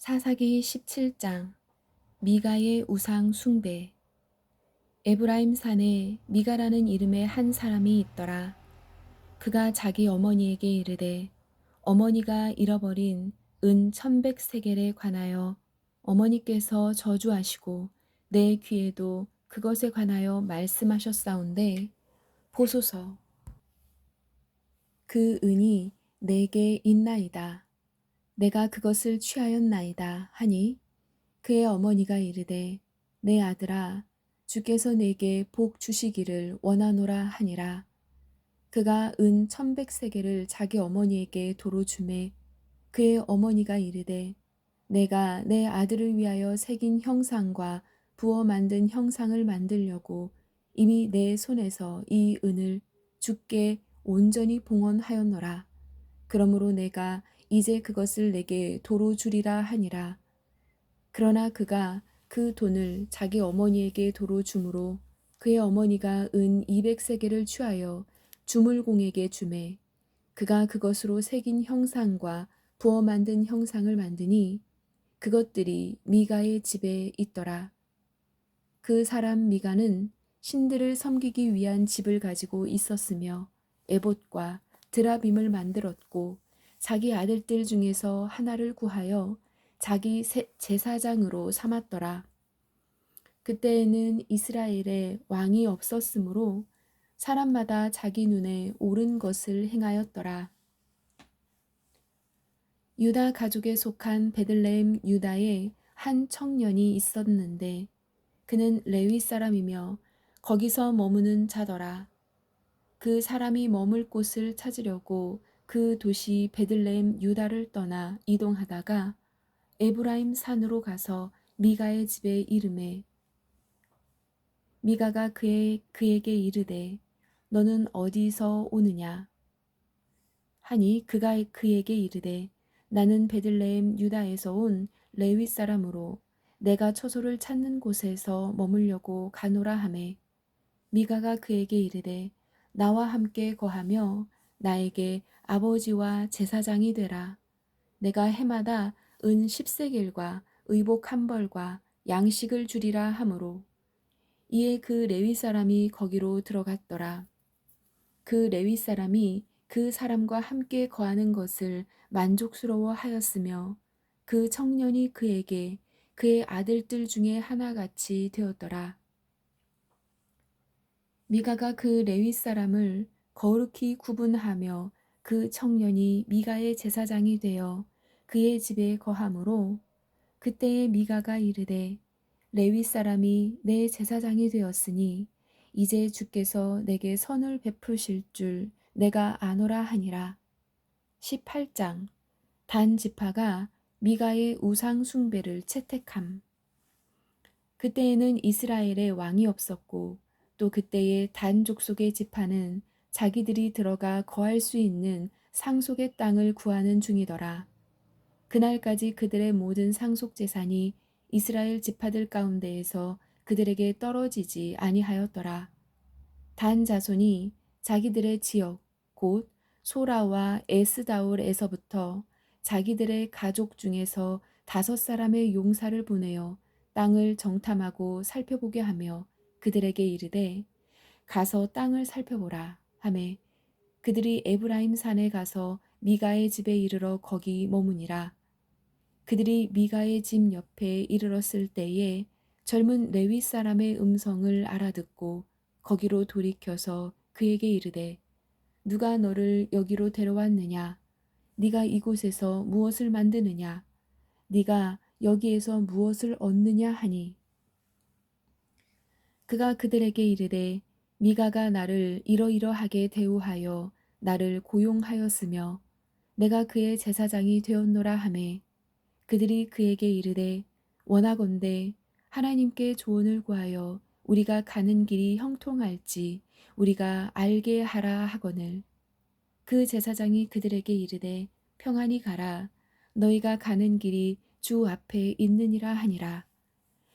사사기 17장 미가의 우상 숭배. 에브라임 산에 미가라는 이름의 한 사람이 있더라. 그가 자기 어머니에게 이르되 어머니가 잃어버린 은 1100세겔에 관하여 어머니께서 저주하시고 내 귀에도 그것에 관하여 말씀하셨사온데 보소서. 그 은이 내게 있나이다. 내가 그것을 취하였나이다 하니 그의 어머니가 이르되 내 아들아 주께서 내게 복 주시기를 원하노라 하니라. 그가 은 1100세겔을 자기 어머니에게 도로 주매 그의 어머니가 이르되 내가 내 아들을 위하여 새긴 형상과 부어 만든 형상을 만들려고 이미 내 손에서 이 은을 주께 온전히 봉헌하였노라. 그러므로 내가 이제 그것을 내게 도로 주리라 하니라. 그러나 그가 그 돈을 자기 어머니에게 도로 주므로 그의 어머니가 은 200세겔을 취하여 주물공에게 주매 그가 그것으로 새긴 형상과 부어 만든 형상을 만드니 그것들이 미가의 집에 있더라. 그 사람 미가는 신들을 섬기기 위한 집을 가지고 있었으며 에봇과 드라빔을 만들었고 자기 아들들 중에서 하나를 구하여 자기 제사장으로 삼았더라. 그때에는 이스라엘에 왕이 없었으므로 사람마다 자기 눈에 옳은 것을 행하였더라. 유다 가족에 속한 베들레헴 유다에 한 청년이 있었는데 그는 레위 사람이며 거기서 머무는 자더라. 그 사람이 머물 곳을 찾으려고 그 도시 베들레헴 유다를 떠나 이동하다가 에브라임 산으로 가서 미가의 집에 이르매 미가가 그에게 이르되 너는 어디서 오느냐 하니 그가 그에게 이르되 나는 베들레헴 유다에서 온 레위 사람으로 내가 처소를 찾는 곳에서 머물려고 가노라 하매 미가가 그에게 이르되 나와 함께 거하며 나에게 아버지와 제사장이 되라. 내가 해마다 은 10세겔과 의복 한 벌과 양식을 주리라 하므로 이에 그 레위 사람이 거기로 들어갔더라. 그 레위 사람이 그 사람과 함께 거하는 것을 만족스러워 하였으며 그 청년이 그에게 그의 아들들 중에 하나같이 되었더라. 미가가 그 레위 사람을 거룩히 구분하며 그 청년이 미가의 제사장이 되어 그의 집에 거하므로 그때에 미가가 이르되 레위 사람이 내 제사장이 되었으니 이제 주께서 내게 선을 베푸실 줄 내가 아노라 하니라. 18장 단 지파가 미가의 우상 숭배를 채택함. 그때에는 이스라엘에 왕이 없었고 또 그때의 단 족속의 지파는 자기들이 들어가 거할 수 있는 상속의 땅을 구하는 중이더라. 그날까지 그들의 모든 상속 재산이 이스라엘 지파들 가운데에서 그들에게 떨어지지 아니하였더라. 단 자손이 자기들의 지역 곧 소라와 에스다올에서부터 자기들의 가족 중에서 5사람의 용사를 보내어 땅을 정탐하고 살펴보게 하며 그들에게 이르되 가서 땅을 살펴보라 하매 그들이 에브라임 산에 가서 미가의 집에 이르러 거기 머무니라. 그들이 미가의 집 옆에 이르렀을 때에 젊은 레위 사람의 음성을 알아듣고 거기로 돌이켜서 그에게 이르되 누가 너를 여기로 데려왔느냐? 네가 이곳에서 무엇을 만드느냐? 네가 여기에서 무엇을 얻느냐 하니 그가 그들에게 이르되 미가가 나를 이러이러하게 대우하여 나를 고용하였으며 내가 그의 제사장이 되었노라 하매 그들이 그에게 이르되 원하건대 하나님께 조언을 구하여 우리가 가는 길이 형통할지 우리가 알게 하라 하거늘 그 제사장이 그들에게 이르되 평안히 가라 너희가 가는 길이 주 앞에 있느니라 하니라.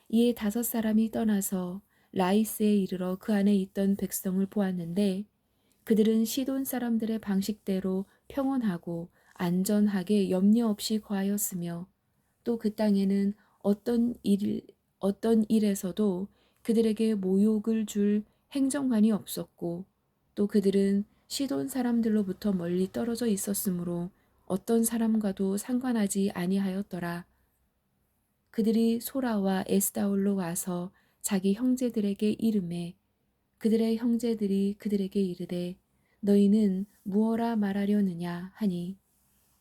이에 5사람이 떠나서 라이스에 이르러 그 안에 있던 백성을 보았는데 그들은 시돈 사람들의 방식대로 평온하고 안전하게 염려 없이 거하였으며 또 그 땅에는 어떤 일에서도 그들에게 모욕을 줄 행정관이 없었고 또 그들은 시돈 사람들로부터 멀리 떨어져 있었으므로 어떤 사람과도 상관하지 아니하였더라. 그들이 소라와 에스다올로 와서 자기 형제들에게 이르매 그들의 형제들이 그들에게 이르되 너희는 무엇라 말하려느냐 하니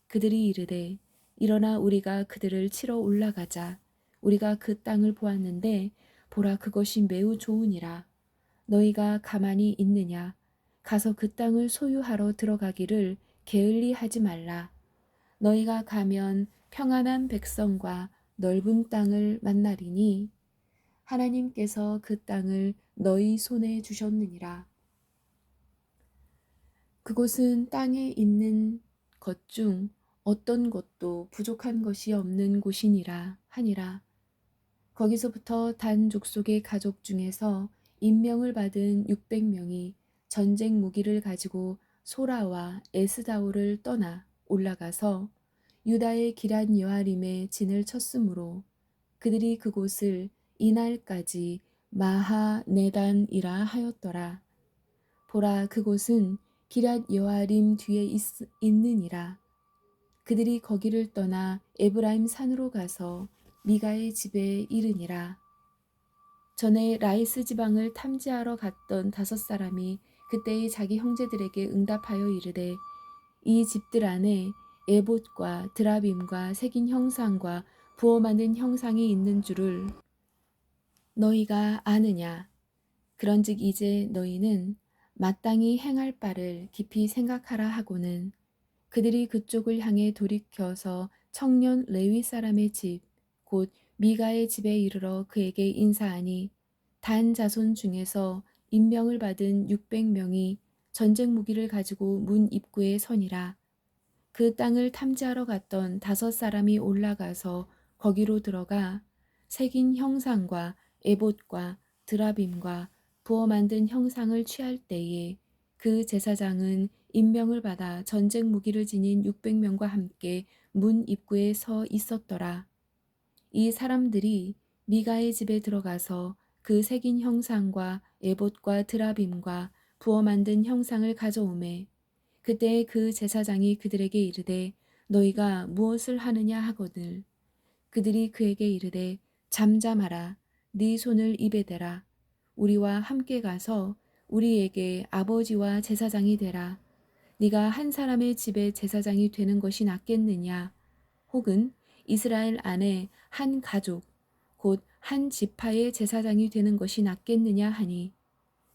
그들이 이르되 일어나 우리가 그들을 치러 올라가자. 우리가 그 땅을 보았는데 보라 그것이 매우 좋으니라. 너희가 가만히 있느냐? 가서 그 땅을 소유하러 들어가기를 게을리 하지 말라. 너희가 가면 평안한 백성과 넓은 땅을 만나리니 하나님께서 그 땅을 너희 손에 주셨느니라. 그곳은 땅에 있는 것 중 어떤 것도 부족한 것이 없는 곳이니라 하니라. 거기서부터 단 족속의 가족 중에서 임명을 받은 600명이 전쟁 무기를 가지고 소라와 에스다올을 떠나 올라가서 유다의 기럇 여아림에 진을 쳤으므로 그들이 그곳을 이날까지 마하네단이라 하였더라. 보라 그곳은 기럇 여아림 뒤에 있느니라. 그들이 거기를 떠나 에브라임 산으로 가서 미가의 집에 이르니라. 전에 라이스 지방을 탐지하러 갔던 5사람이 그때의 자기 형제들에게 응답하여 이르되 이 집들 안에 에봇과 드라빔과 새긴 형상과 부어 만든 형상이 있는 줄을 너희가 아느냐. 그런즉 이제 너희는 마땅히 행할 바를 깊이 생각하라 하고는 그들이 그쪽을 향해 돌이켜서 청년 레위 사람의 집, 곧 미가의 집에 이르러 그에게 인사하니 단 자손 중에서 임명을 받은 600명이 전쟁 무기를 가지고 문 입구에 서니라. 그 땅을 탐지하러 갔던 5사람이 올라가서 거기로 들어가 새긴 형상과 에봇과 드라빔과 부어 만든 형상을 취할 때에 그 제사장은 임명을 받아 전쟁 무기를 지닌 600명과 함께 문 입구에 서 있었더라. 이 사람들이 미가의 집에 들어가서 그 새긴 형상과 에봇과 드라빔과 부어 만든 형상을 가져오매 그때 그 제사장이 그들에게 이르되 너희가 무엇을 하느냐 하거늘 그들이 그에게 이르되 잠잠하라 네 손을 입에 대라 우리와 함께 가서 우리에게 아버지와 제사장이 되라 네가 한 사람의 집에 제사장이 되는 것이 낫겠느냐 혹은 이스라엘 안에 한 가족 곧 한 지파의 제사장이 되는 것이 낫겠느냐 하니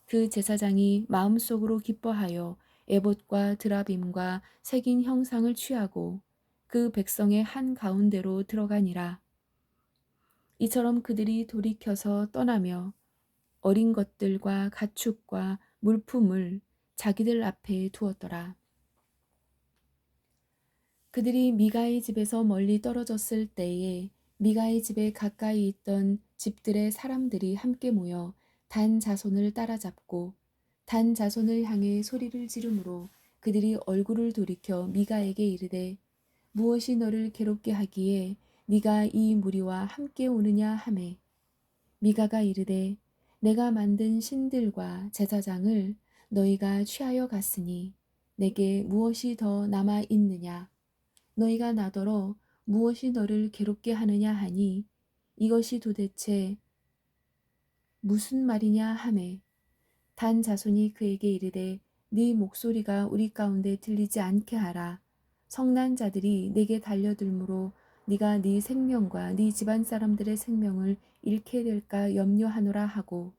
그 제사장이 마음속으로 기뻐하여 에봇과 드라빔과 새긴 형상을 취하고 그 백성의 한 가운데로 들어가니라. 이처럼 그들이 돌이켜서 떠나며 어린 것들과 가축과 물품을 자기들 앞에 두었더라. 그들이 미가의 집에서 멀리 떨어졌을 때에 미가의 집에 가까이 있던 집들의 사람들이 함께 모여 단 자손을 따라잡고 단 자손을 향해 소리를 지르므로 그들이 얼굴을 돌이켜 미가에게 이르되 무엇이 너를 괴롭게 하기에 네가 이 무리와 함께 오느냐 하매 미가가 이르되 내가 만든 신들과 제사장을 너희가 취하여 갔으니 내게 무엇이 더 남아 있느냐 너희가 나더러 무엇이 너를 괴롭게 하느냐 하니 이것이 도대체 무슨 말이냐 하매 단 자손이 그에게 이르되 네 목소리가 우리 가운데 들리지 않게 하라. 성난 자들이 내게 달려들므로 네가 네 생명과 네 집안 사람들의 생명을 잃게 될까 염려하노라 하고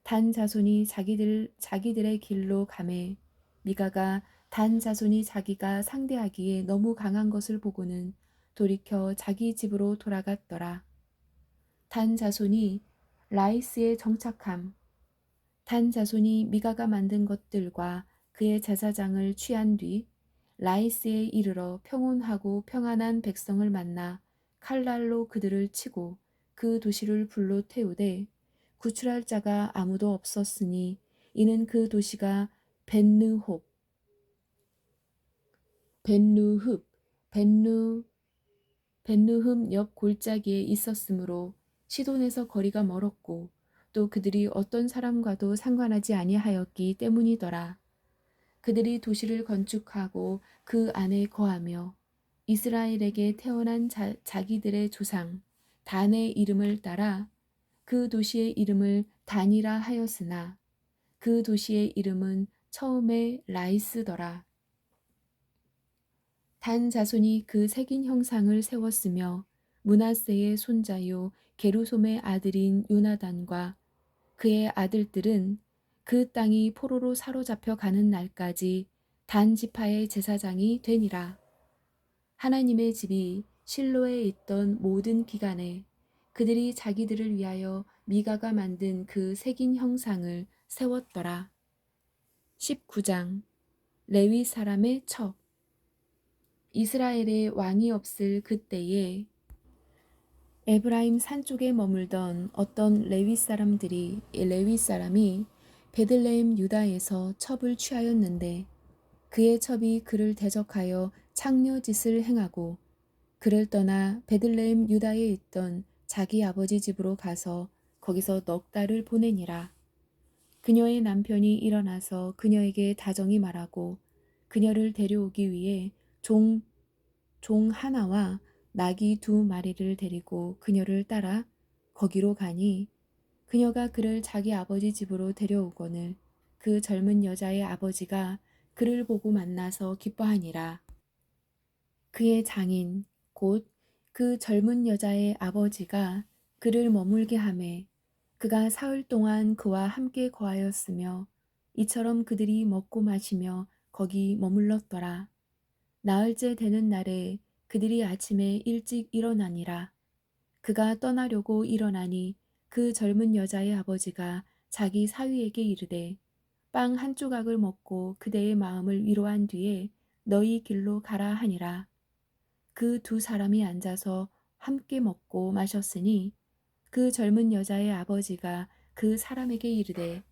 단 자손이 자기들의 길로 가매 미가가 단 자손이 자기가 상대하기에 너무 강한 것을 보고는 돌이켜 자기 집으로 돌아갔더라. 단 자손이 라이스에 정착함 단 자손이 미가가 만든 것들과 그의 제사장을 취한 뒤 라이스에 이르러 평온하고 평안한 백성을 만나 칼날로 그들을 치고 그 도시를 불로 태우되 구출할 자가 아무도 없었으니 이는 그 도시가 벤누흡, 벤누흡, 벤누 벳느흠 옆 골짜기에 있었으므로 시돈에서 거리가 멀었고 또 그들이 어떤 사람과도 상관하지 아니하였기 때문이더라. 그들이 도시를 건축하고 그 안에 거하며 이스라엘에게 태어난 자기들의 조상 단의 이름을 따라 그 도시의 이름을 단이라 하였으나 그 도시의 이름은 처음에 라이스더라. 단 자손이 그 새긴 형상을 세웠으며 므낫세의 손자요 게르솜의 아들인 요나단과 그의 아들들은 그 땅이 포로로 사로잡혀 가는 날까지 단 지파의 제사장이 되니라. 하나님의 집이 실로에 있던 모든 기간에 그들이 자기들을 위하여 미가가 만든 그 새긴 형상을 세웠더라. 19장 레위 사람의 첩. 이스라엘에 왕이 없을 그때에 에브라임 산 쪽에 머물던 어떤 레위 사람이 베들레헴 유다에서 첩을 취하였는데 그의 첩이 그를 대적하여 창녀짓을 행하고 그를 떠나 베들레헴 유다에 있던 자기 아버지 집으로 가서 거기서 넉 달을 보내니라. 그녀의 남편이 일어나서 그녀에게 다정히 말하고 그녀를 데려오기 위해 종 하나와 나귀 2마리를 데리고 그녀를 따라 거기로 가니 그녀가 그를 자기 아버지 집으로 데려오거늘 그 젊은 여자의 아버지가 그를 보고 만나서 기뻐하니라. 그의 장인 곧 그 젊은 여자의 아버지가 그를 머물게 하매 그가 사흘 동안 그와 함께 거하였으며 이처럼 그들이 먹고 마시며 거기 머물렀더라. 나흘째 되는 날에 그들이 아침에 일찍 일어나니라. 그가 떠나려고 일어나니 그 젊은 여자의 아버지가 자기 사위에게 이르되 빵 한 조각을 먹고 그대의 마음을 위로한 뒤에 너희 길로 가라 하니라. 그 2사람이 앉아서 함께 먹고 마셨으니 그 젊은 여자의 아버지가 그 사람에게 이르되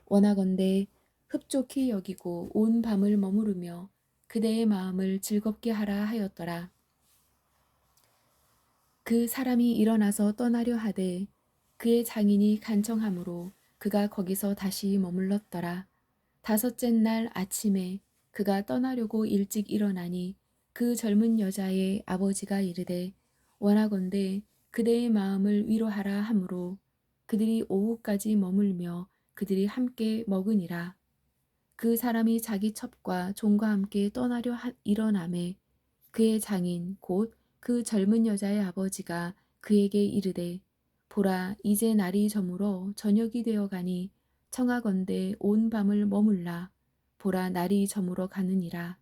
원하건대 흡족히 여기고 온 밤을 머무르며 그대의 마음을 즐겁게 하라 하였더라. 그 사람이 일어나서 떠나려 하되 그의 장인이 간청하므로 그가 거기서 다시 머물렀더라. 5째 날 아침에 그가 떠나려고 일찍 일어나니 그 젊은 여자의 아버지가 이르되 원하건대 그대의 마음을 위로하라 하므로 그들이 오후까지 머물며 그들이 함께 먹으니라. 그 사람이 자기 첩과 종과 함께 떠나려 일어나매 그의 장인 곧 그 젊은 여자의 아버지가 그에게 이르되 보라 이제 날이 저물어 저녁이 되어 가니 청하건대 온 밤을 머물라. 보라 날이 저물어 가느니라.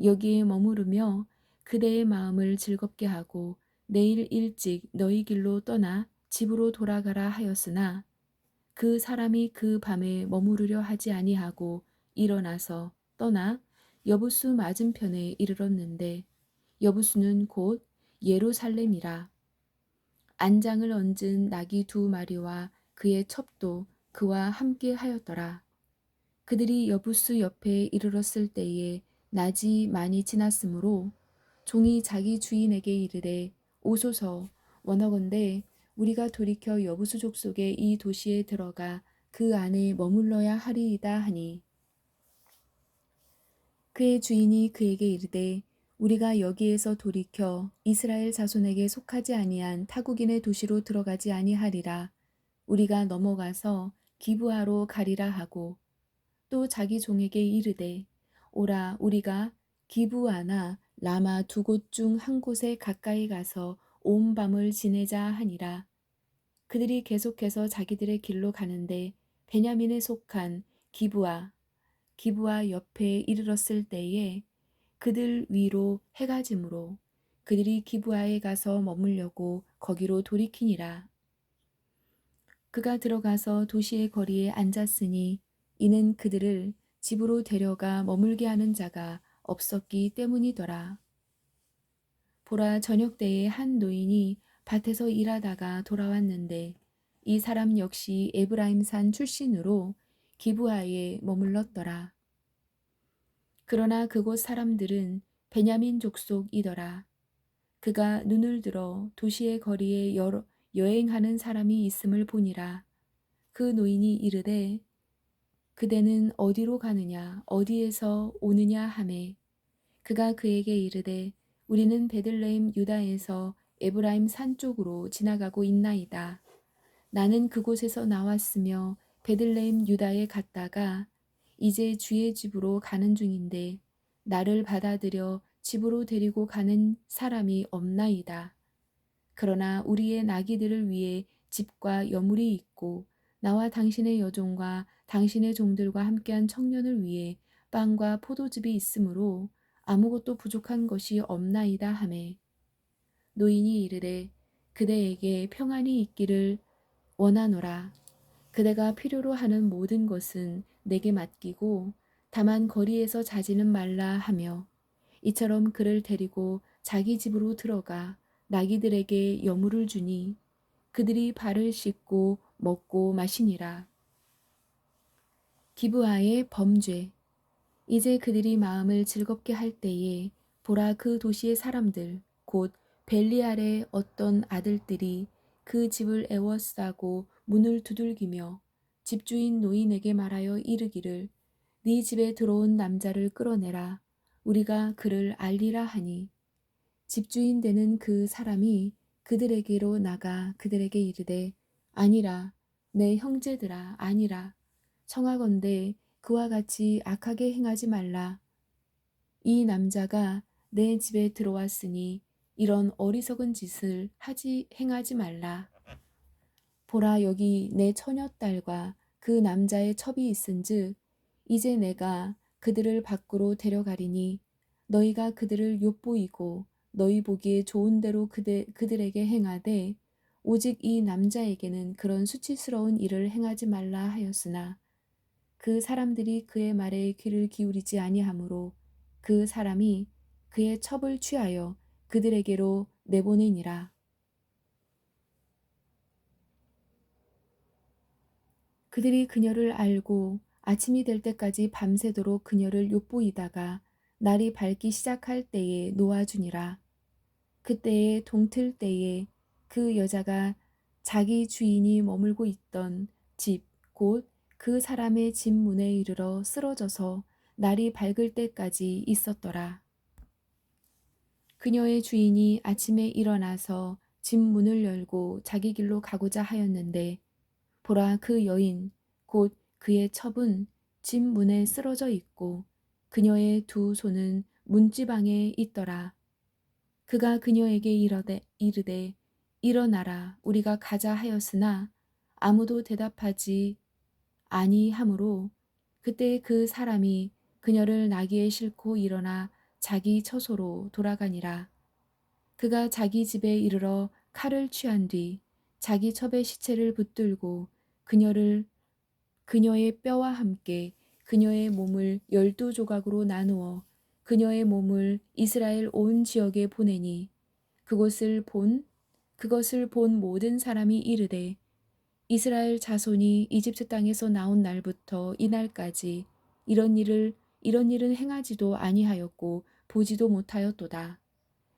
여기에 머무르며 그대의 마음을 즐겁게 하고 내일 일찍 너희 길로 떠나 집으로 돌아가라 하였으나 그 사람이 그 밤에 머무르려 하지 아니하고 일어나서 떠나 여부수 맞은편에 이르렀는데 여부수는 곧 예루살렘이라. 안장을 얹은 나귀 2마리와 그의 첩도 그와 함께 하였더라. 그들이 여부수 옆에 이르렀을 때에 낮이 많이 지났으므로 종이 자기 주인에게 이르되 오소서 원하건대 우리가 돌이켜 여부수 족속의 이 도시에 들어가 그 안에 머물러야 하리이다 하니 그의 주인이 그에게 이르되 우리가 여기에서 돌이켜 이스라엘 자손에게 속하지 아니한 타국인의 도시로 들어가지 아니하리라. 우리가 넘어가서 기브아로 가리라 하고 또 자기 종에게 이르되 오라 우리가 기브아나 라마 2곳 중 한 곳에 가까이 가서 온 밤을 지내자 하니라. 그들이 계속해서 자기들의 길로 가는데 베냐민에 속한 기브아 옆에 이르렀을 때에 그들 위로 해가 지므로 그들이 기브아에 가서 머물려고 거기로 돌이키니라. 그가 들어가서 도시의 거리에 앉았으니 이는 그들을 집으로 데려가 머물게 하는 자가 없었기 때문이더라. 보라 저녁 때에 한 노인이 밭에서 일하다가 돌아왔는데 이 사람 역시 에브라임산 출신으로 기브아에 머물렀더라. 그러나 그곳 사람들은 베냐민 족속이더라. 그가 눈을 들어 도시의 거리에 여행하는 사람이 있음을 보니라. 그 노인이 이르되 그대는 어디로 가느냐 어디에서 오느냐 하매 그가 그에게 이르되 우리는 베들레헴 유다에서 에브라임 산 쪽으로 지나가고 있나이다. 나는 그곳에서 나왔으며 베들레헴 유다에 갔다가 이제 주의 집으로 가는 중인데 나를 받아들여 집으로 데리고 가는 사람이 없나이다. 그러나 우리의 나귀들을 위해 집과 여물이 있고 나와 당신의 여종과 당신의 종들과 함께한 청년을 위해 빵과 포도즙이 있으므로 아무것도 부족한 것이 없나이다 하매 노인이 이르되 그대에게 평안이 있기를 원하노라. 그대가 필요로 하는 모든 것은 내게 맡기고 다만 거리에서 자지는 말라 하며 이처럼 그를 데리고 자기 집으로 들어가 나귀들에게 여물을 주니 그들이 발을 씻고 먹고 마시니라. 기브아의 범죄. 이제 그들이 마음을 즐겁게 할 때에 보라 그 도시의 사람들 곧 벨리알의 어떤 아들들이 그 집을 에워싸고 문을 두들기며 집주인 노인에게 말하여 이르기를 네 집에 들어온 남자를 끌어내라 우리가 그를 알리라 하니 집주인 되는 그 사람이 그들에게로 나가 그들에게 이르되 아니라 내 형제들아 아니라 청하건대 그와 같이 악하게 행하지 말라. 이 남자가 내 집에 들어왔으니 이런 어리석은 짓을 행하지 말라. 보라 여기 내 처녀딸과 그 남자의 첩이 있은즉 이제 내가 그들을 밖으로 데려가리니 너희가 그들을 엿보이고 너희 보기에 좋은 대로 그들에게 행하되 오직 이 남자에게는 그런 수치스러운 일을 행하지 말라 하였으나 그 사람들이 그의 말에 귀를 기울이지 아니하므로 그 사람이 그의 첩을 취하여 그들에게로 내보내니라. 그들이 그녀를 알고 아침이 될 때까지 밤새도록 그녀를 엿보이다가 날이 밝기 시작할 때에 놓아주니라. 그때에 동틀 때에 그 여자가 자기 주인이 머물고 있던 집, 곧 그 사람의 집 문에 이르러 쓰러져서 날이 밝을 때까지 있었더라. 그녀의 주인이 아침에 일어나서 집 문을 열고 자기 길로 가고자 하였는데 보라 그 여인 곧 그의 첩은 집 문에 쓰러져 있고 그녀의 두 손은 문지방에 있더라. 그가 그녀에게 이르되 일어나라 우리가 가자 하였으나 아무도 대답하지 아니하므로 그때 그 사람이 그녀를 나귀에 싣고 일어나 자기 처소로 돌아가니라. 그가 자기 집에 이르러 칼을 취한 뒤 자기 첩의 시체를 붙들고 그녀의 뼈와 함께 그녀의 몸을 12조각으로 나누어 그녀의 몸을 이스라엘 온 지역에 보내니 그것을 본 모든 사람이 이르되 이스라엘 자손이 이집트 땅에서 나온 날부터 이날까지 이런 일은 행하지도 아니하였고 보지도 못하였도다.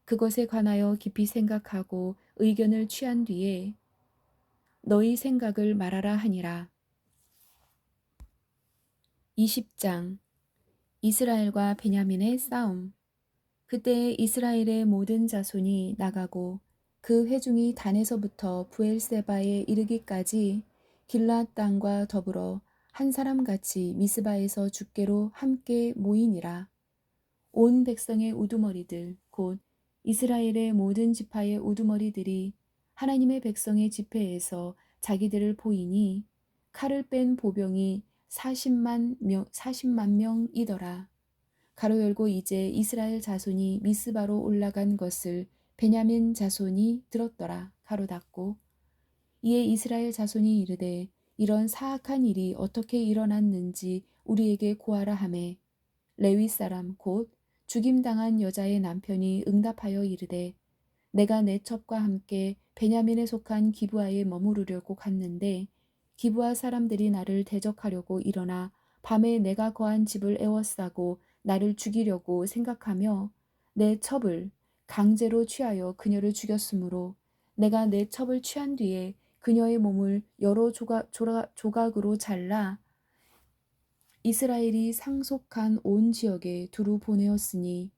그것에 관하여 깊이 생각하고 의견을 취한 뒤에 너희 생각을 말하라 하니라. 20장 이스라엘과 베냐민의 싸움. 그때 이스라엘의 모든 자손이 나가고 그 회중이 단에서부터 부엘세바에 이르기까지 길앗 땅과 더불어 한 사람같이 미스바에서 죽게로 함께 모이니라. 온 백성의 우두머리들 곧 이스라엘의 모든 지파의 우두머리들이 하나님의 백성의 집회에서 자기들을 보이니 칼을 뺀 보병이 40만 명이더라. 가로 열고 이제 이스라엘 자손이 미스바로 올라간 것을 베냐민 자손이 들었더라. 가로 닫고 이에 이스라엘 자손이 이르되 이런 사악한 일이 어떻게 일어났는지 우리에게 고하라 하매 레위 사람 곧 죽임당한 여자의 남편이 응답하여 이르되 내가 내 첩과 함께 베냐민에 속한 기브아에 머무르려고 갔는데 기브아 사람들이 나를 대적하려고 일어나 밤에 내가 거한 집을 에워싸고 나를 죽이려고 생각하며 내 첩을 강제로 취하여 그녀를 죽였으므로 내가 내 첩을 취한 뒤에 그녀의 몸을 여러 조각으로 잘라 이스라엘이 상속한 온 지역에 두루 보내었으니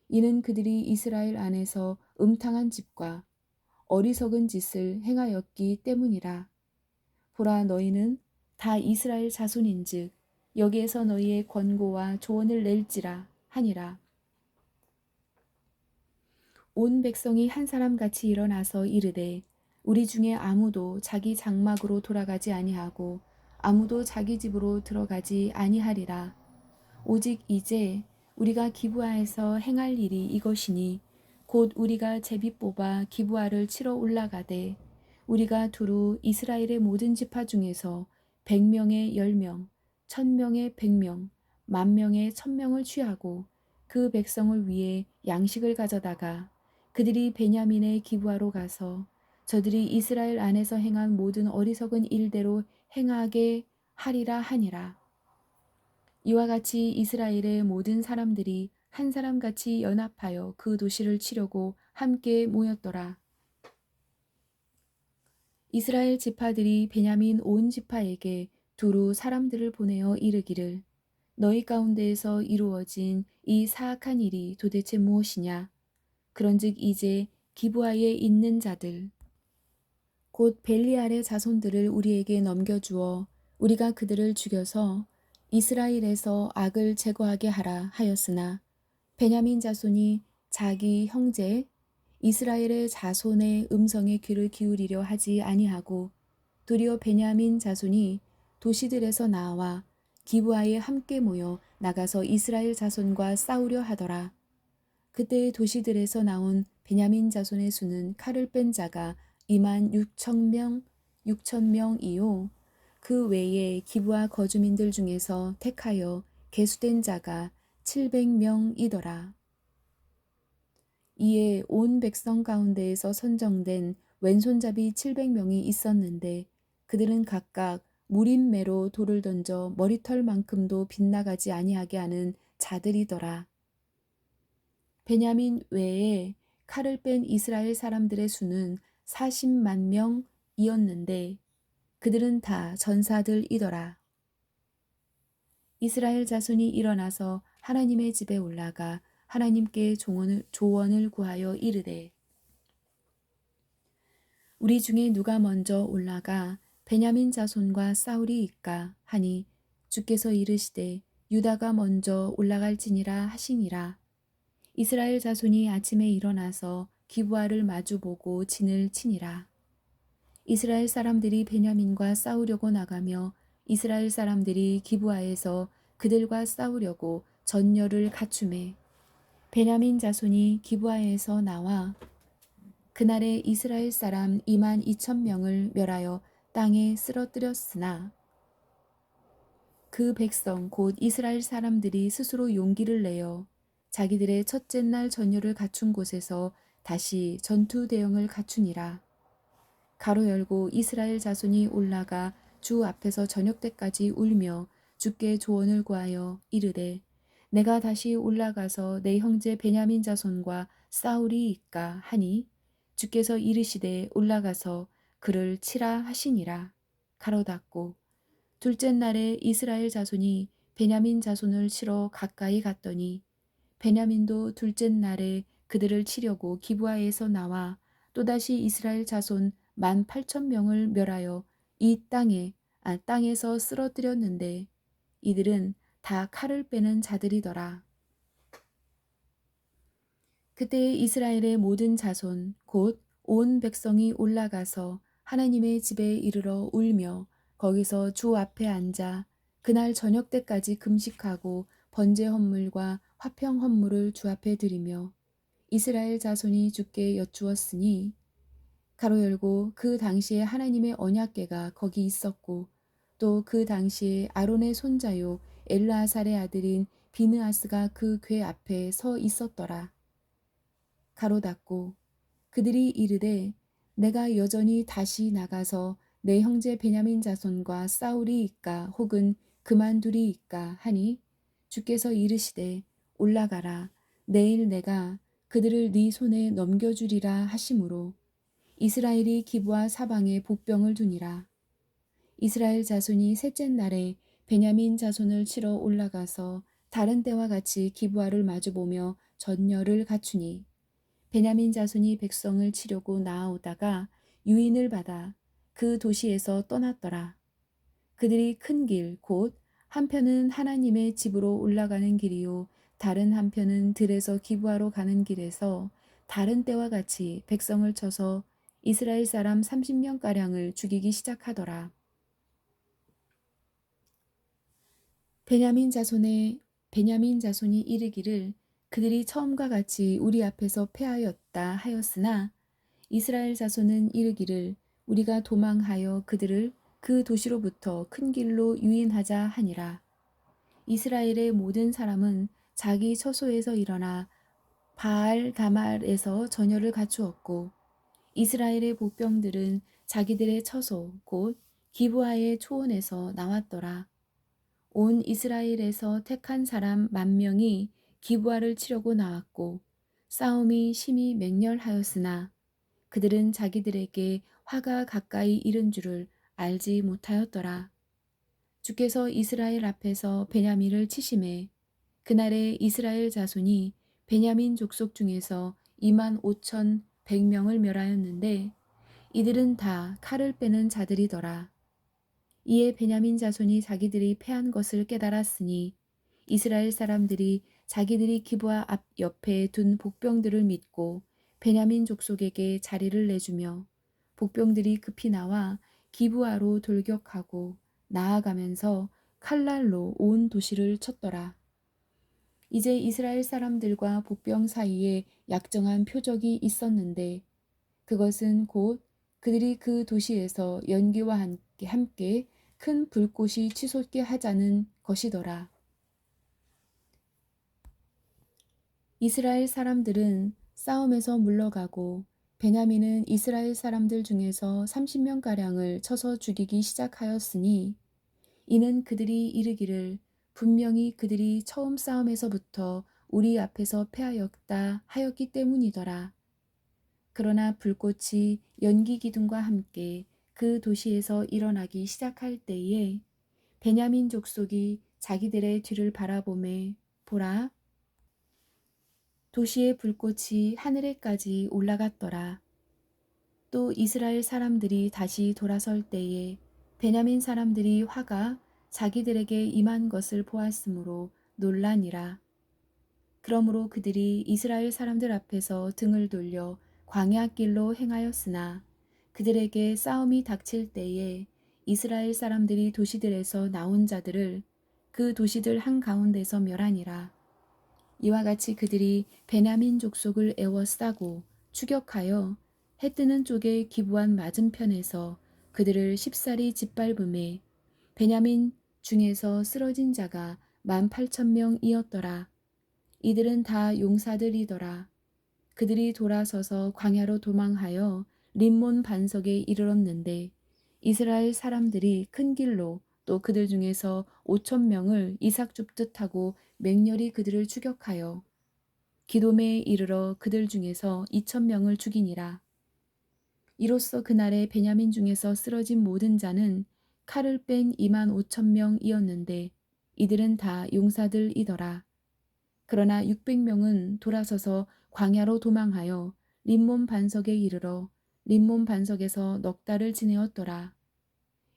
이는 그들이 이스라엘 안에서 음탕한 짓과 어리석은 짓을 행하였기 때문이라. 보라, 너희는 다 이스라엘 자손인즉 여기에서 너희의 권고와 조언을 낼지라 하니라. 온 백성이 한 사람같이 일어나서 이르되 우리 중에 아무도 자기 장막으로 돌아가지 아니하고 아무도 자기 집으로 들어가지 아니하리라. 오직 이제 우리가 기브아에서 행할 일이 이것이니 곧 우리가 제비 뽑아 기브아를 치러 올라가되 우리가 두루 이스라엘의 모든 지파 중에서 100명의 10명, 1000명의 100명, 10,000명의 1000명을 취하고 그 백성을 위해 양식을 가져다가 그들이 베냐민의 기브아로 가서 저들이 이스라엘 안에서 행한 모든 어리석은 일대로 행하게 하리라 하니라. 이와 같이 이스라엘의 모든 사람들이 한 사람같이 연합하여 그 도시를 치려고 함께 모였더라. 이스라엘 지파들이 베냐민 온 지파에게 두루 사람들을 보내어 이르기를 너희 가운데에서 이루어진 이 사악한 일이 도대체 무엇이냐? 그런즉 이제 기브아에 있는 자들 곧 벨리알의 자손들을 우리에게 넘겨주어 우리가 그들을 죽여서 이스라엘에서 악을 제거하게 하라 하였으나 베냐민 자손이 자기 형제 이스라엘의 자손의 음성에 귀를 기울이려 하지 아니하고 도리어 베냐민 자손이 도시들에서 나와 기브아에 함께 모여 나가서 이스라엘 자손과 싸우려 하더라. 그때 도시들에서 나온 베냐민 자손의 수는 칼을 뺀 자가 26,000명이요 그 외에 기브아 거주민들 중에서 택하여 계수된 자가 700명이더라. 이에 온 백성 가운데에서 선정된 왼손잡이 700명이 있었는데 그들은 각각 무림매로 돌을 던져 머리털만큼도 빗나가지 아니하게 하는 자들이더라. 베냐민 외에 칼을 뺀 이스라엘 사람들의 수는 40만 명이었는데 그들은 다 전사들이더라. 이스라엘 자손이 일어나서 하나님의 집에 올라가 하나님께 조언을 구하여 이르되 우리 중에 누가 먼저 올라가 베냐민 자손과 싸우리이까 하니 주께서 이르시되 유다가 먼저 올라갈지니라 하시니라. 이스라엘 자손이 아침에 일어나서 기브아를 마주보고 진을 치니라. 이스라엘 사람들이 베냐민과 싸우려고 나가며 이스라엘 사람들이 기브아에서 그들과 싸우려고 전열을 갖추매 베냐민 자손이 기브아에서 나와 그날에 이스라엘 사람 22,000명을 멸하여 땅에 쓰러뜨렸으나 그 백성 곧 이스라엘 사람들이 스스로 용기를 내어 자기들의 첫째 날 전열을 갖춘 곳에서 다시 전투 대형을 갖추니라. 가로 열고 이스라엘 자손이 올라가 주 앞에서 저녁 때까지 울며 주께 조언을 구하여 이르되 내가 다시 올라가서 내 형제 베냐민 자손과 싸우리이까 하니 주께서 이르시되 올라가서 그를 치라 하시니라. 가로 닫고 둘째 날에 이스라엘 자손이 베냐민 자손을 치러 가까이 갔더니 베냐민도 둘째 날에 그들을 치려고 기브아에서 나와 또다시 이스라엘 자손 18,000명을 멸하여 이 땅에서 쓰러뜨렸는데 이들은 다 칼을 빼는 자들이더라. 그때 이스라엘의 모든 자손 곧 온 백성이 올라가서 하나님의 집에 이르러 울며 거기서 주 앞에 앉아 그날 저녁 때까지 금식하고 번제 헌물과 화평 헌물을 주 앞에 드리며 이스라엘 자손이 주께 여쭈었으니 가로 열고 그 당시에 하나님의 언약궤가 거기 있었고 또 그 당시에 아론의 손자요 엘르아살의 아들인 비느하스가 그 궤 앞에 서 있었더라. 가로 닫고 그들이 이르되 내가 여전히 다시 나가서 내 형제 베냐민 자손과 싸우리이까 혹은 그만두리이까 하니 주께서 이르시되 올라가라. 내일 내가 그들을 네 손에 넘겨주리라 하심으로 이스라엘이 기브와 사방에 복병을 두니라. 이스라엘 자손이 셋째 날에 베냐민 자손을 치러 올라가서 다른 때와 같이 기브아를 마주보며 전열을 갖추니 베냐민 자손이 백성을 치려고 나아오다가 유인을 받아 그 도시에서 떠났더라. 그들이 큰 길, 곧 한편은 하나님의 집으로 올라가는 길이요 다른 한편은 들에서 기브아로 가는 길에서 다른 때와 같이 백성을 쳐서 이스라엘 사람 30명가량을 죽이기 시작하더라. 베냐민 자손이 이르기를 그들이 처음과 같이 우리 앞에서 패하였다 하였으나 이스라엘 자손은 이르기를 우리가 도망하여 그들을 그 도시로부터 큰 길로 유인하자 하니라. 이스라엘의 모든 사람은 자기 처소에서 일어나 바알 가말에서 전열을 갖추었고 이스라엘의 복병들은 자기들의 처소 곧 기브아의 초원에서 나왔더라. 온 이스라엘에서 택한 사람 10,000명이 기브아를 치려고 나왔고 싸움이 심히 맹렬하였으나 그들은 자기들에게 화가 가까이 이른 줄을 알지 못하였더라. 주께서 이스라엘 앞에서 베냐민을 치심해 그날에 이스라엘 자손이 베냐민 족속 중에서 25,100명을 멸하였는데 이들은 다 칼을 빼는 자들이더라. 이에 베냐민 자손이 자기들이 패한 것을 깨달았으니 이스라엘 사람들이 자기들이 기브아 앞 옆에 둔 복병들을 믿고 베냐민 족속에게 자리를 내주며 복병들이 급히 나와 기브아로 돌격하고 나아가면서 칼날로 온 도시를 쳤더라. 이제 이스라엘 사람들과 복병 사이에 약정한 표적이 있었는데 그것은 곧 그들이 그 도시에서 연기와 함께 큰 불꽃이 치솟게 하자는 것이더라. 이스라엘 사람들은 싸움에서 물러가고 베냐민은 이스라엘 사람들 중에서 30명가량을 쳐서 죽이기 시작하였으니 이는 그들이 이르기를 분명히 그들이 처음 싸움에서부터 우리 앞에서 패하였다 하였기 때문이더라. 그러나 불꽃이 연기 기둥과 함께 그 도시에서 일어나기 시작할 때에 베냐민 족속이 자기들의 뒤를 바라보매 보라 도시의 불꽃이 하늘에까지 올라갔더라. 또 이스라엘 사람들이 다시 돌아설 때에 베냐민 사람들이 화가 자기들에게 임한 것을 보았으므로 놀라니라. 그러므로 그들이 이스라엘 사람들 앞에서 등을 돌려 광야길로 행하였으나 그들에게 싸움이 닥칠 때에 이스라엘 사람들이 도시들에서 나온 자들을 그 도시들 한가운데서 멸하니라. 이와 같이 그들이 베냐민 족속을 애워싸고 추격하여 해 뜨는 쪽에 기브안 맞은편에서 그들을 쉽사리 짓밟음에 베냐민 중에서 쓰러진 자가 18,000명이었더라. 이들은 다 용사들이더라. 그들이 돌아서서 광야로 도망하여 림몬 반석에 이르렀는데 이스라엘 사람들이 큰 길로 또 그들 중에서 5,000명을 이삭 줍듯 하고 맹렬히 그들을 추격하여 기돔에 이르러 그들 중에서 2,000명을 죽이니라. 이로써 그날에 베냐민 중에서 쓰러진 모든 자는 칼을 뺀 25,000명이었는데 이들은 다 용사들이더라. 그러나 600명은 돌아서서 광야로 도망하여 림몬 반석에 이르러 림몬 반석에서 넉 달을 지내었더라.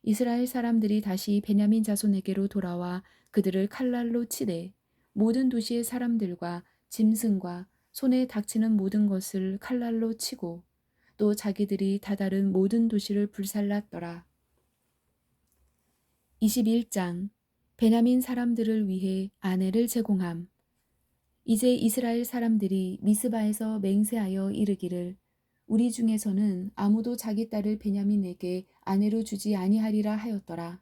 이스라엘 사람들이 다시 베냐민 자손에게로 돌아와 그들을 칼날로 치되 모든 도시의 사람들과 짐승과 손에 닥치는 모든 것을 칼날로 치고 또 자기들이 다다른 모든 도시를 불살랐더라. 21장 베냐민 사람들을 위해 아내를 제공함. 이제 이스라엘 사람들이 미스바에서 맹세하여 이르기를 우리 중에서는 아무도 자기 딸을 베냐민에게 아내로 주지 아니하리라 하였더라.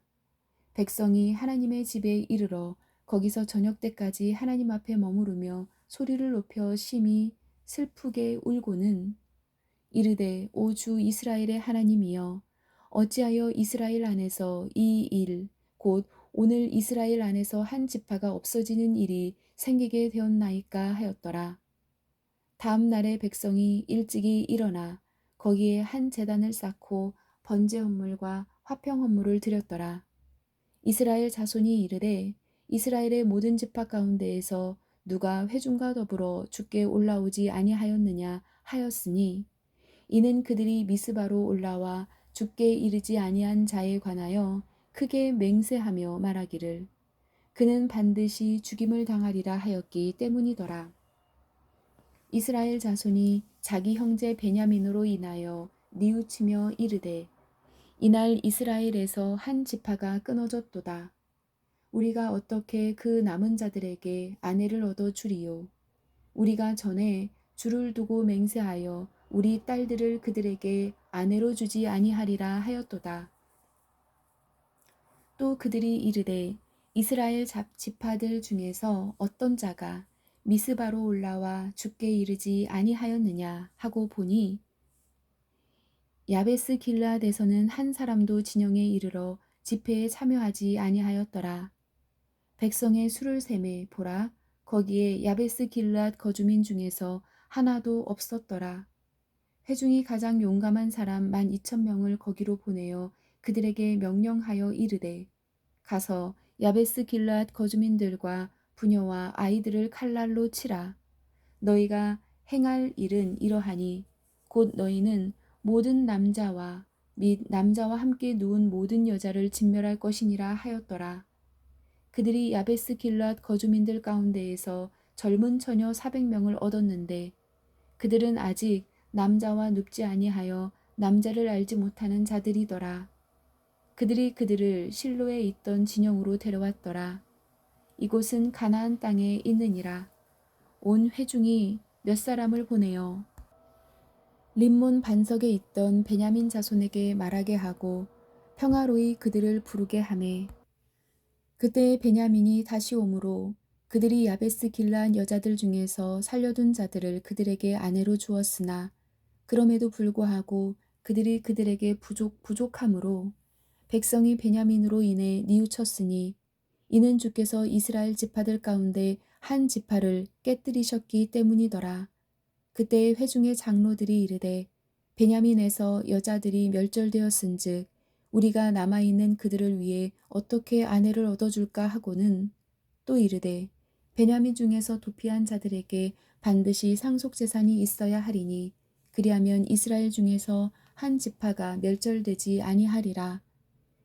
백성이 하나님의 집에 이르러 거기서 저녁 때까지 하나님 앞에 머무르며 소리를 높여 심히 슬프게 울고는 이르되 오 주 이스라엘의 하나님이여 어찌하여 이스라엘 안에서 이 일 곧 오늘 이스라엘 안에서 한 지파가 없어지는 일이 생기게 되었나이까 하였더라. 다음 날에 백성이 일찍이 일어나 거기에 한 제단을 쌓고 번제 헌물과 화평 헌물을 드렸더라. 이스라엘 자손이 이르되 이스라엘의 모든 지파 가운데에서 누가 회중과 더불어 주께 올라오지 아니하였느냐 하였으니 이는 그들이 미스바로 올라와 주께 이르지 아니한 자에 관하여 크게 맹세하며 말하기를 그는 반드시 죽임을 당하리라 하였기 때문이더라. 이스라엘 자손이 자기 형제 베냐민으로 인하여 뉘우치며 이르되 이날 이스라엘에서 한 지파가 끊어졌도다. 우리가 어떻게 그 남은 자들에게 아내를 얻어 주리요. 우리가 전에 주를 두고 맹세하여 우리 딸들을 그들에게 아내로 주지 아니하리라 하였도다. 또 그들이 이르되 이스라엘 지파들 중에서 어떤 자가 미스바로 올라와 주께 이르지 아니하였느냐 하고 보니 야베스 길라앗에서는 한 사람도 진영에 이르러 집회에 참여하지 아니하였더라. 백성의 수를 세매 보라 거기에 야베스 길르앗 거주민 중에서 하나도 없었더라. 회중이 가장 용감한 사람 12,000명을 거기로 보내어 그들에게 명령하여 이르되 가서 야베스 길르앗 거주민들과 부녀와 아이들을 칼날로 치라. 너희가 행할 일은 이러하니 곧 너희는 모든 남자와 및 남자와 함께 누운 모든 여자를 진멸할 것이니라 하였더라. 그들이 야베스 길앗 거주민들 가운데에서 젊은 처녀 400명을 얻었는데 그들은 아직 남자와 눕지 아니하여 남자를 알지 못하는 자들이더라. 그들이 그들을 실로에 있던 진영으로 데려왔더라. 이곳은 가나안 땅에 있느니라. 온 회중이 몇 사람을 보내어 림몬 반석에 있던 베냐민 자손에게 말하게 하고 평화로이 그들을 부르게 하매 그때 베냐민이 다시 오므로 그들이 야베스 길라한 여자들 중에서 살려둔 자들을 그들에게 아내로 주었으나 그럼에도 불구하고 그들이 그들에게 부족함으로 백성이 베냐민으로 인해 뉘우쳤으니 이는 주께서 이스라엘 지파들 가운데 한 지파를 깨뜨리셨기 때문이더라. 그때 회중의 장로들이 이르되 베냐민에서 여자들이 멸절되었은즉 우리가 남아있는 그들을 위해 어떻게 아내를 얻어줄까 하고는 또 이르되 베냐민 중에서 도피한 자들에게 반드시 상속재산이 있어야 하리니 그리하면 이스라엘 중에서 한 지파가 멸절되지 아니하리라.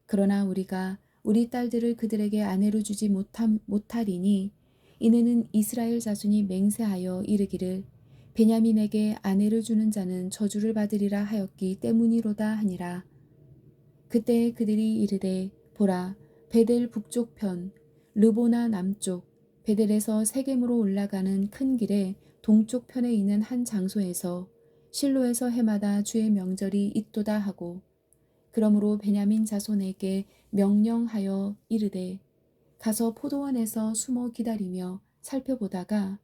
그러나 우리가 우리 딸들을 그들에게 아내로 주지 못하리니 이는 이스라엘 자손이 맹세하여 이르기를 베냐민에게 아내를 주는 자는 저주를 받으리라 하였기 때문이로다 하니라. 그때 그들이 이르되 보라 베델 북쪽 편 르보나 남쪽 베델에서 세겜으로 올라가는 큰 길의 동쪽 편에 있는 한 장소에서 실로에서 해마다 주의 명절이 있도다 하고 그러므로 베냐민 자손에게 명령하여 이르되 가서 포도원에서 숨어 기다리며 살펴보다가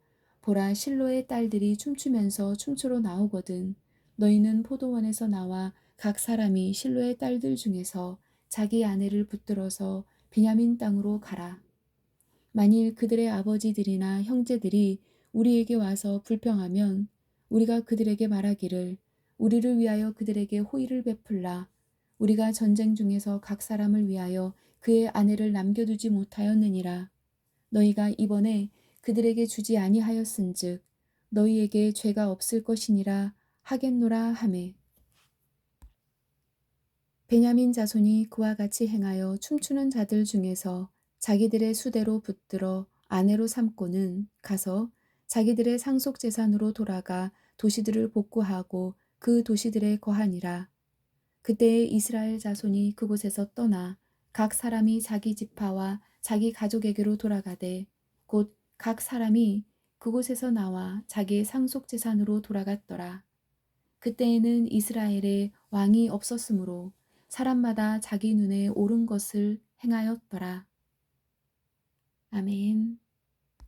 보라 실로의 딸들이 춤추면서 춤추러 나오거든 너희는 포도원에서 나와 각 사람이 실로의 딸들 중에서 자기 아내를 붙들어서 베냐민 땅으로 가라. 만일 그들의 아버지들이나 형제들이 우리에게 와서 불평하면 우리가 그들에게 말하기를 우리를 위하여 그들에게 호의를 베풀라. 우리가 전쟁 중에서 각 사람을 위하여 그의 아내를 남겨두지 못하였느니라. 너희가 이번에 그들에게 주지 아니하였은즉 너희에게 죄가 없을 것이니라 하겠노라 하매 베냐민 자손이 그와 같이 행하여 춤추는 자들 중에서 자기들의 수대로 붙들어 아내로 삼고는 가서 자기들의 상속재산으로 돌아가 도시들을 복구하고 그 도시들에 거하니라. 그때에 이스라엘 자손이 그곳에서 떠나 각 사람이 자기 지파와 자기 가족에게로 돌아가되 곧 각 사람이 그곳에서 나와 자기의 상속재산으로 돌아갔더라. 그때에는 이스라엘에 왕이 없었으므로 사람마다 자기 눈에 옳은 것을 행하였더라. 아멘.